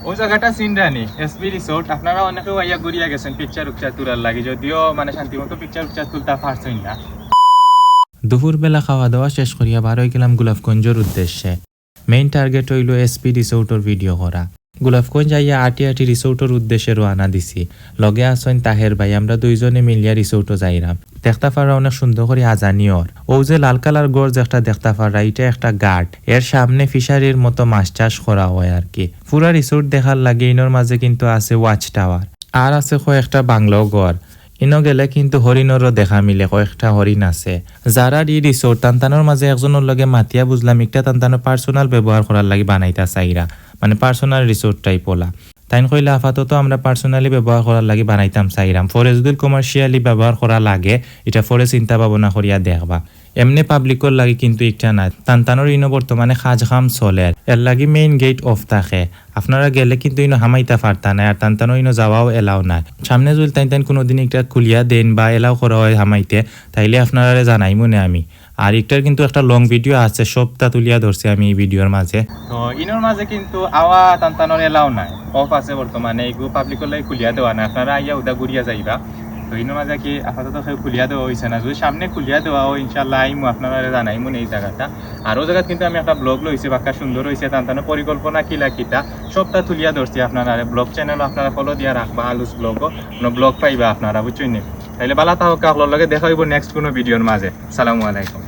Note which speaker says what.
Speaker 1: ওই জায়গাটা সিনরানি SP resort. আপনারা অনেকেও আইয়া ঘুরিয়া গেছেন পিকচার উকচার তোলার লাগে, যদিও মানে শান্তিমতো পিকচার উকচার তুলতে পারছেন না।
Speaker 2: দুপুরবেলা খাওয়া দাওয়া শেষ করিয়া বার হয়ে গেলাম গোলাপগঞ্জের উদ্দেশ্যে। মেইন টার্গেট হইল এসপি রিসোর্টের ভিডিও করা। গোলাপগঞ্জ আইয়া আটি আটি রিসোর্টের উদ্দেশ্যে রওনা দিছি। লগে আসেন তাহের ভাই, আমরা দুইজনে মিলিয়া রিসোর্টও যাইরাম। দেখতে পারা অনেক সুন্দর করে আজানিওর। ও যে লাল কালার গড় যে একটা দেখতে পারা, এটা একটা গার্ড। এর সামনে ফিশারির মতো মাছ চাষ করা হয় আর কি। পুরা রিসোর্ট দেখার লাগে ইনোর মাঝে কিন্তু আছে ওয়াচ টাওয়ার, আর আছে কয়েকটা বাংলো ঘর। ইনো গেলে কিন্তু হরিণরও দেখা মিলে, কয়েকটা হরিণ আছে। যারা এই রিসোর্ট তান্তানোর মাঝে একজনের লগে মাতিয়া বুঝলাম একটা তান্তানোর পার্সোনাল ব্যবহার করার লাগে বানাইতা চাইরা, মানে পার্সোনাল রিসোর্ট টাইপ ওলা। তাইন কইলে আপাতত আমরা পার্সোনালি ব্যবহার করার লাগে বানাইতাম চাইরাম। পরে যদি কমার্শিয়ালি ব্যবহার করা লাগে এটা পরে চিন্তা ভাবনা করিয়া দেখবা। এমনি পাবলিকর লাগে কিন্তু একটা না। তান্তানোর ইনো বর্তমানে কাজ কাম চলে, এর লাগে মেইন গেট অফ থাকে। আপনারা গেলে কিন্তু ইনো হামাইতা পারতা না, আর তান্তানো ইনো যাওয়াও এলাও না। সামনে যদি তাই কোনোদিন একটা খুলিয়া দেন বা এলাও করা হয় হামাইতে, তাইলে আপনারা জানাই মনে আমি। আর একটার কিন্তু একটা লং ভিডিও আছে, সবটা তুলিয়া ধরছি আমি এই ভিডিওর মাঝে।
Speaker 1: তো ইনোর মাঝে কিন্তু আওয়া টানটানোর এলাও নাই, অফ আছে বর্তমানে। এগুলো পাবলিকর লাগে খুলিয়া দেওয়া না, আপনারা আইয়া উদা ঘুরিয়া যাইবা। তো ইনোর মাঝে কি আপাতত খুলিয়া দেওয়া হয়েছে না। যদি সামনে খুলিয়া দেওয়া হয় ইনশাল্লাহ আইমু, আপনারা জানাইমু এই জায়গাটা। আরও জায়গাত কিন্তু আমি একটা ব্লগ লইছি, বাক্কা সুন্দর হয়েছে। টানটানো পরিকল্পনা কিলা কিতা সবটা তুলিয়া ধরছি আপনারা। ব্লগ চ্যানেল আপনারা ফলো দিয়া রাখবা, আলুস ব্লগও ব্লগ পাইবা আপনারা, বুঝছেন। তাইলে বালা তাহলে আপনার লগে দেখা হইব নেক্সট কোনো ভিডিওর মাঝে। সালামু আলাইকুম।